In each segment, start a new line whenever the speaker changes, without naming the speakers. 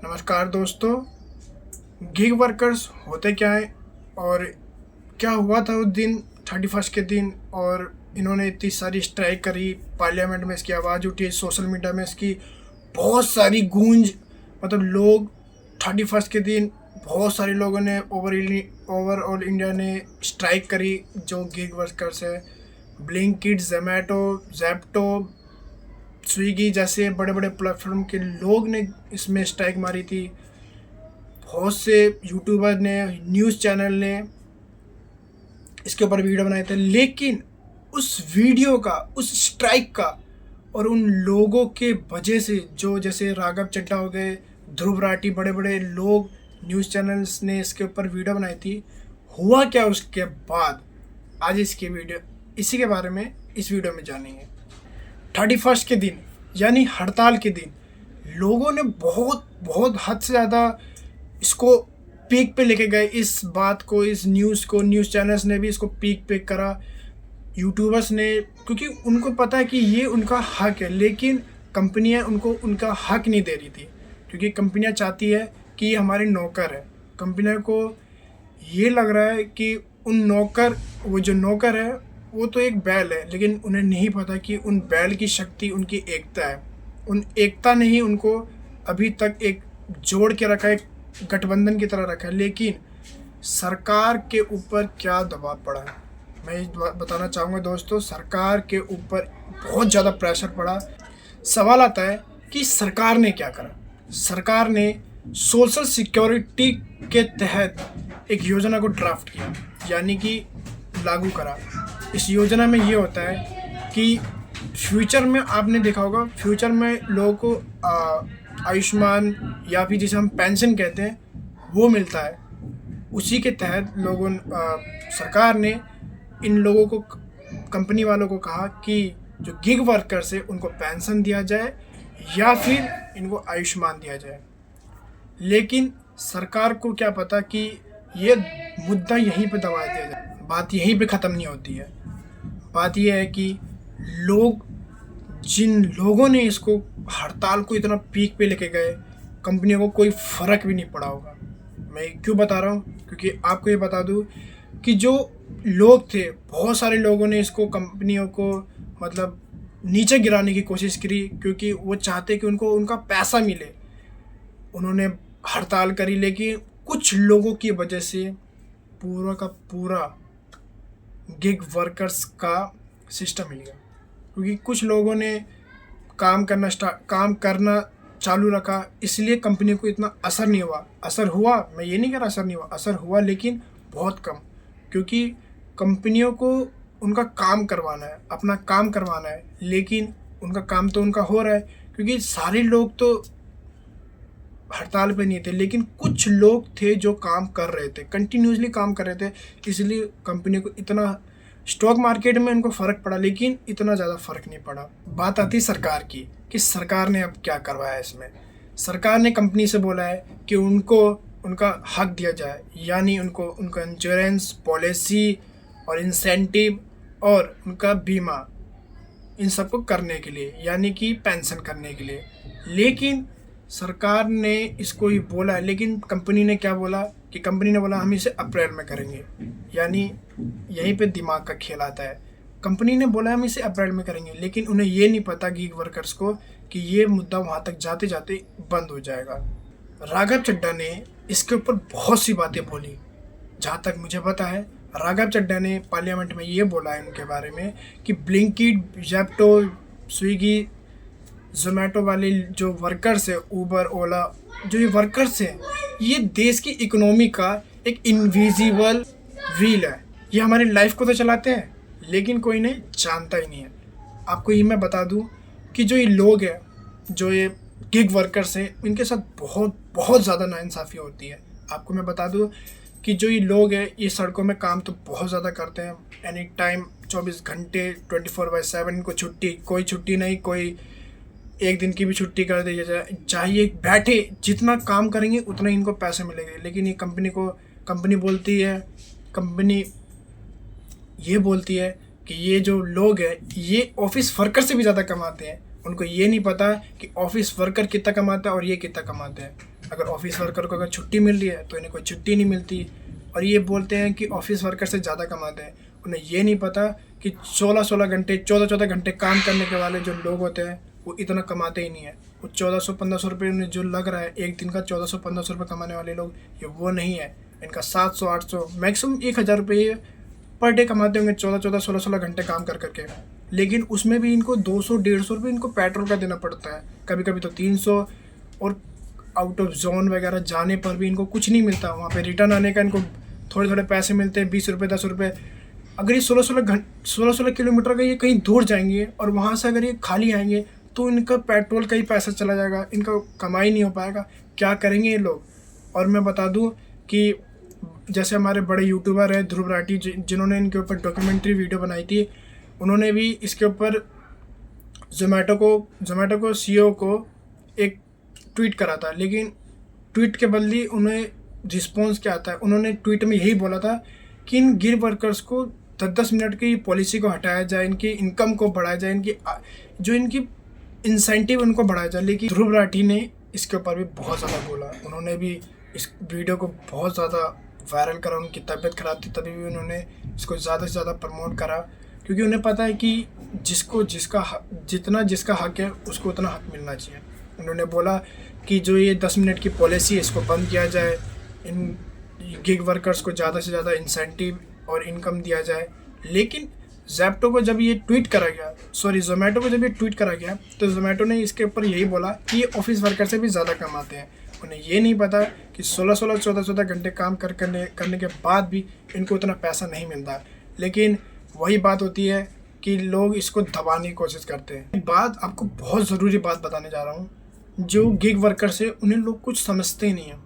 नमस्कार दोस्तों। Gig workers होते क्या है और क्या हुआ था उस दिन 31 के दिन, और इन्होंने इतनी सारी स्ट्राइक करी, पार्लियामेंट में इसकी आवाज़ उठी, सोशल मीडिया में इसकी बहुत सारी गूंज। मतलब लोग 31 के दिन बहुत सारे लोगों ने ओवरऑल इंडिया ने स्ट्राइक करी। जो गिग वर्कर्स है, ब्लिंकिट, ज़ेप्टो, स्विगी जैसे बड़े बड़े प्लेटफॉर्म के लोग ने इसमें स्ट्राइक मारी थी। बहुत से यूट्यूबर ने, न्यूज़ चैनल ने इसके ऊपर वीडियो बनाए थे, लेकिन उस वीडियो का, उस स्ट्राइक का और उन लोगों के वजह से, जो जैसे राघव चड्ढा हो गए, ध्रुव राठी, बड़े बड़े लोग, न्यूज़ चैनल्स ने इसके ऊपर वीडियो बनाई थी। हुआ क्या उसके बाद, आज इसी के बारे में इस वीडियो में जानेंगे। 31 के दिन यानी हड़ताल के दिन लोगों ने बहुत बहुत हद से ज़्यादा इसको पीक पे लेके गए। इस बात को, इस न्यूज़ को, न्यूज़ चैनल्स ने भी इसको पीक पे करा, यूट्यूबर्स ने, क्योंकि उनको पता है कि ये उनका हक है। लेकिन कंपनियां उनको उनका हक नहीं दे रही थी, क्योंकि कंपनियां चाहती है कि ये हमारे नौकर है। कंपनियों को ये लग रहा है कि वो जो नौकर है वो तो एक बैल है, लेकिन उन्हें नहीं पता कि उन बैल की शक्ति उनकी एकता है। उन एकता ने ही उनको अभी तक एक जोड़ के रखा है, एक गठबंधन की तरह रखा है। लेकिन सरकार के ऊपर क्या दबाव पड़ा है, मैं बताना चाहूँगा दोस्तों। सरकार के ऊपर बहुत ज़्यादा प्रेशर पड़ा। सवाल आता है कि सरकार ने क्या करा। सरकार ने सोशल सिक्योरिटी के तहत एक योजना को ड्राफ्ट किया, यानी कि लागू करा। इस योजना में ये होता है कि फ्यूचर में, आपने देखा होगा, फ्यूचर में लोगों को आयुष्मान या फिर जिसे हम पेंशन कहते हैं वो मिलता है। उसी के तहत सरकार ने इन लोगों को, कंपनी वालों को कहा कि जो गिग वर्कर्स है उनको पेंशन दिया जाए या फिर इनको आयुष्मान दिया जाए। लेकिन सरकार को क्या पता कि ये मुद्दा यहीं पे दबा दिया जाए। बात यहीं पे ख़त्म नहीं होती है। बात यह है कि जिन लोगों ने इसको, हड़ताल को इतना पीक पे लेके गए, कंपनियों को कोई फ़र्क भी नहीं पड़ा होगा। मैं क्यों बता रहा हूँ, क्योंकि आपको ये बता दूँ कि जो लोग थे, बहुत सारे लोगों ने इसको, कंपनियों को मतलब नीचे गिराने की कोशिश करी, क्योंकि वो चाहते कि उनको उनका पैसा मिले। उन्होंने हड़ताल करी, लेकिन कुछ लोगों की वजह से पूरा का पूरा गिग वर्कर्स का सिस्टम मिल गया। क्योंकि कुछ लोगों ने काम करना चालू रखा, इसलिए कंपनी को इतना असर नहीं हुआ। असर हुआ, मैं ये नहीं कह रहा असर नहीं हुआ, असर हुआ, लेकिन बहुत कम। क्योंकि कंपनियों को उनका काम करवाना है, अपना काम करवाना है, लेकिन उनका काम तो उनका हो रहा है, क्योंकि सारे लोग तो हड़ताल पे नहीं थे, लेकिन कुछ लोग थे जो काम कर रहे थे, कंटिन्यूसली काम कर रहे थे। इसलिए कंपनी को इतना, स्टॉक मार्केट में उनको फ़र्क पड़ा, लेकिन इतना ज़्यादा फ़र्क नहीं पड़ा। बात आती सरकार की कि सरकार ने अब क्या करवाया इसमें। सरकार ने कंपनी से बोला है कि उनको उनका हक दिया जाए, यानी उनको उनका इंश्योरेंस पॉलिसी और इंसेंटिव और उनका बीमा, इन सबको करने के लिए, यानी कि पेंशन करने के लिए। लेकिन सरकार ने इसको ही बोला है, लेकिन कंपनी ने क्या बोला कि कंपनी ने बोला हम इसे अप्रैल में करेंगे। यानी यहीं पे दिमाग का खेल आता है। कंपनी ने बोला हम इसे अप्रैल में करेंगे, लेकिन उन्हें ये नहीं पता गिग वर्कर्स को कि ये मुद्दा वहाँ तक जाते जाते बंद हो जाएगा। राघव चड्ढा ने इसके ऊपर बहुत सी बातें बोली। जहाँ तक मुझे पता है, राघव चड्ढा ने पार्लियामेंट में ये बोला है उनके बारे में कि ब्लिंकिट, ज़ेप्टो, स्विगी, ज़ोमैटो वाले जो वर्कर्स है, ऊबर, ओला, जो ये वर्कर्स हैं, ये देश की इकोनॉमी का एक इनविजिबल व्हील है। ये हमारी लाइफ को तो चलाते हैं, लेकिन कोई नहीं जानता ही नहीं है। आपको ये मैं बता दूं कि जो ये लोग हैं, जो ये गिग वर्कर्स हैं, इनके साथ बहुत बहुत ज़्यादा नाइंसाफ़ी होती है। आपको मैं बता दूं कि जो ये लोग हैं, ये सड़कों में काम तो बहुत ज़्यादा करते हैं। एनी टाइम 24 घंटे 24/7 इनको कोई छुट्टी नहीं, कोई एक दिन की भी छुट्टी कर दी जाए, चाहिए बैठे, जितना काम करेंगे उतना ही इनको पैसे मिलेंगे। लेकिन ये कंपनी बोलती है कि ये जो लोग हैं, ये ऑफिस वर्कर से भी ज़्यादा कमाते हैं। उनको ये नहीं पता कि ऑफिस वर्कर कितना कमाता है और ये कितना कमाते हैं। अगर ऑफिस वर्कर को अगर छुट्टी मिल रही है तो इन्हें कोई छुट्टी नहीं मिलती, और ये बोलते हैं कि ऑफिस वर्कर से ज़्यादा कमाते हैं। उन्हें ये नहीं पता कि 16-16 घंटे 14-14 घंटे काम करने के वाले जो लोग होते हैं वो इतना कमाते ही नहीं है। वो 1400-1500 रुपये उन्हें जो लग रहा है एक दिन का, 1400-1500 रुपये कमाने वाले लोग ये वो नहीं है। इनका 700-800 मैक्सिमम 1000 रुपये पर डे कमाते होंगे 14-14 16-16 घंटे काम कर करके। लेकिन उसमें भी इनको 200-150 रुपये इनको पेट्रोल का देना पड़ता है, कभी कभी तो 300, और आउट ऑफ जोन वगैरह जाने पर भी इनको कुछ नहीं मिलता। वहाँ पे रिटर्न आने का इनको थोड़े थोड़े पैसे मिलते हैं, 20 रुपये 10 रुपये। अगर ये 16-16 किलोमीटर का ये कहीं दूर जाएंगे और वहाँ से अगर ये खाली आएंगे तो इनका पेट्रोल का ही पैसा चला जाएगा, इनका कमाई नहीं हो पाएगा। क्या करेंगे ये लोग? और मैं बता दूँ कि जैसे हमारे बड़े यूट्यूबर हैं ध्रुव राठी, जिन्होंने इनके ऊपर डॉक्यूमेंट्री वीडियो बनाई थी, उन्होंने भी इसके ऊपर जोमेटो को सीईओ को एक ट्वीट करा था। लेकिन ट्वीट के बदले उन्हें रिस्पॉन्स क्या आता है, उन्होंने ट्वीट में यही बोला था कि इन गिग वर्कर्स को 10-10 मिनट की पॉलिसी को हटाया जाए, इनकी इनकम को बढ़ाया जाए, इनकी इंसेंटिव उनको बढ़ाया जाए। लेकिन ध्रुव राठी ने इसके ऊपर भी बहुत ज़्यादा बोला, उन्होंने भी इस वीडियो को बहुत ज़्यादा वायरल करा। उनकी तबीयत ख़राब थी तभी भी उन्होंने इसको ज़्यादा से ज़्यादा प्रमोट करा, क्योंकि उन्हें पता है कि जिसका हक है उसको उतना हक मिलना चाहिए। उन्होंने बोला कि जो ये 10 मिनट की पॉलिसी है इसको बंद किया जाए, इन गिग वर्कर्स को ज़्यादा से ज़्यादा इंसेंटिव और इनकम दिया जाए। लेकिन जोमेटो को जब ये ट्वीट करा गया तो जोमेटो ने इसके ऊपर यही बोला कि ये ऑफिस वर्कर से भी ज़्यादा कमाते हैं। उन्हें ये नहीं पता कि 16-16 14-14 घंटे काम करने के बाद भी इनको उतना पैसा नहीं मिलता। लेकिन वही बात होती है कि लोग इसको दबाने की कोशिश करते हैं। बात आपको बहुत ज़रूरी बात बताने जा रहा हूँ, जो गिग वर्कर्स है उन्हें लोग कुछ समझते ही नहीं हैं।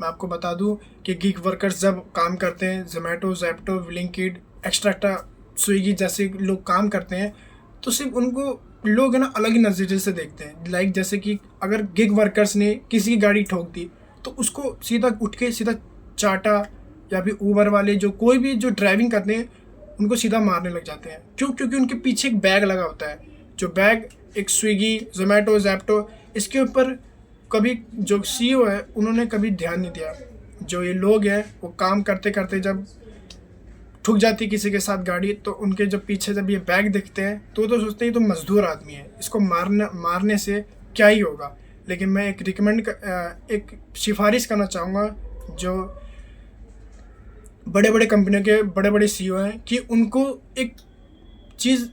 मैं आपको बता दूं कि गिग वर्कर्स जब काम करते हैं, Zomato, Zepto, Blinkit, extra, Swiggy जैसे लोग काम करते हैं, तो सिर्फ उनको लोग है ना अलग ही नज़रिए से देखते हैं। लाइक जैसे कि अगर गिग वर्कर्स ने किसी की गाड़ी ठोक दी तो उसको सीधा उठ के सीधा चाटा, या फिर ऊबर वाले जो कोई भी जो ड्राइविंग करते हैं उनको सीधा मारने लग जाते हैं। क्यों? क्योंकि उनके पीछे एक बैग लगा होता है, जो बैग एक स्विगी, जोमेटो, ज़ेप्टो, इसके ऊपर कभी जो सीईओ है उन्होंने कभी ध्यान नहीं दिया। जो ये लोग हैं वो काम करते करते जब ठुक जाती किसी के साथ गाड़ी, तो उनके जब पीछे जब ये बैग दिखते हैं तो सोचते हैं तो मजदूर आदमी है, इसको मारने से क्या ही होगा। लेकिन मैं एक सिफारिश करना चाहूँगा जो बड़े बड़े कंपनियों के बड़े बड़े सीईओ हैं, कि उनको एक चीज़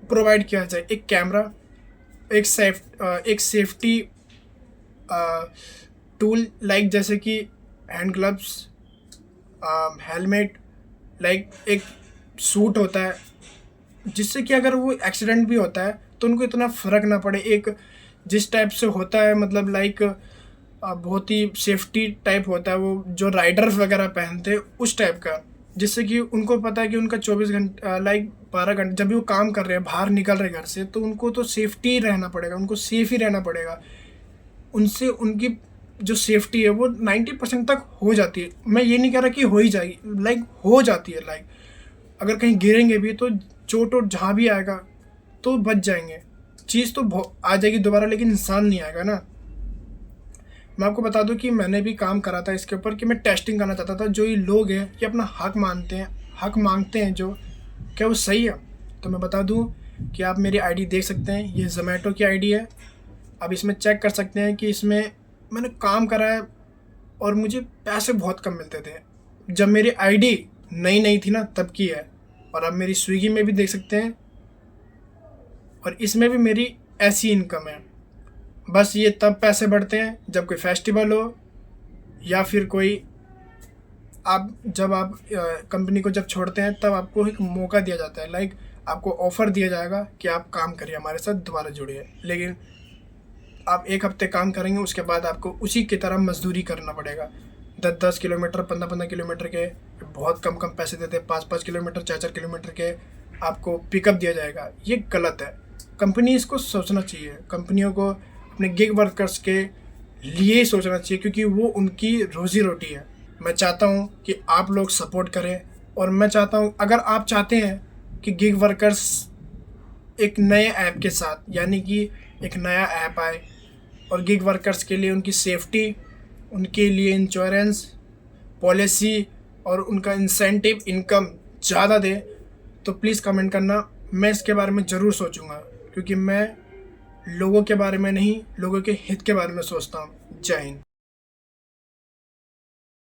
प्रोवाइड किया जाए, एक कैमरा, एक सेफ्टी टूल, लाइक जैसे कि हैंड ग्लव्स, हेलमेट, लाइक एक सूट होता है, जिससे कि अगर वो एक्सीडेंट भी होता है तो उनको इतना फ़र्क ना पड़े। एक जिस टाइप से होता है, मतलब लाइक बहुत ही सेफ्टी टाइप होता है, वो जो राइडर्स वगैरह पहनते हैं उस टाइप का, जिससे कि उनको पता है कि उनका 24 घंटे लाइक 12 घंटे जब भी वो काम कर रहे हैं, बाहर निकल रहे घर से, तो उनको तो सेफ्टी रहना पड़ेगा, उनको सेफ ही रहना पड़ेगा। उनसे उनकी जो सेफ्टी है वो 90% तक हो जाती है। मैं ये नहीं कह रहा कि हो ही जाएगी, लाइक हो जाती है। लाइक अगर कहीं गिरेंगे भी तो चोट वोट जहाँ भी आएगा तो बच जाएंगे, चीज़ तो आ जाएगी दोबारा, लेकिन इंसान नहीं आएगा ना। मैं आपको बता दूं कि मैंने भी काम करा था इसके ऊपर, कि मैं टेस्टिंग करना चाहता था। जो ये लोग हैं ये अपना हक मांगते हैं जो, क्या वो सही है? तो मैं बता दूं कि आप मेरी आईडी देख सकते हैं, ये जोमेटो की आईडी है। आप इसमें चेक कर सकते हैं कि इसमें मैंने काम करा है और मुझे पैसे बहुत कम मिलते थे जब मेरी आईडी नई थी ना, तब की है। और अब मेरी स्विगी में भी देख सकते हैं, और इसमें भी मेरी ऐसी इनकम है। बस ये तब पैसे बढ़ते हैं जब कोई फेस्टिवल हो, या फिर कोई जब आप कंपनी को जब छोड़ते हैं तब आपको एक मौका दिया जाता है, लाइक आपको ऑफ़र दिया जाएगा कि आप काम करिए हमारे साथ, दोबारा जुड़िए। लेकिन आप 1 हफ्ते काम करेंगे, उसके बाद आपको उसी की तरह मजदूरी करना पड़ेगा। 10-10 किलोमीटर, 15-15 किलोमीटर के बहुत कम पैसे देते हैं। 5-5 किलोमीटर, 4-4 किलोमीटर के आपको पिकअप दिया जाएगा। ये गलत है। कंपनी इसको सोचना चाहिए, कंपनियों को अपने गिग वर्कर्स के लिए ही सोचना चाहिए, क्योंकि वो उनकी रोज़ी रोटी है। मैं चाहता हूँ कि आप लोग सपोर्ट करें, और मैं चाहता हूँ अगर आप चाहते हैं कि गिग वर्कर्स एक नए ऐप के साथ, यानी कि एक नया ऐप आए और गिग वर्कर्स के लिए उनकी सेफ्टी उनके लिए इंश्योरेंस पॉलिसी और उनका इंसेंटिव इनकम ज़्यादा दे तो प्लीज़ कमेंट करना। मैं इसके बारे में ज़रूर सोचूंगा, क्योंकि मैं लोगों के बारे में नहीं, लोगों के हित के बारे में सोचता हूँ। जय हिंद।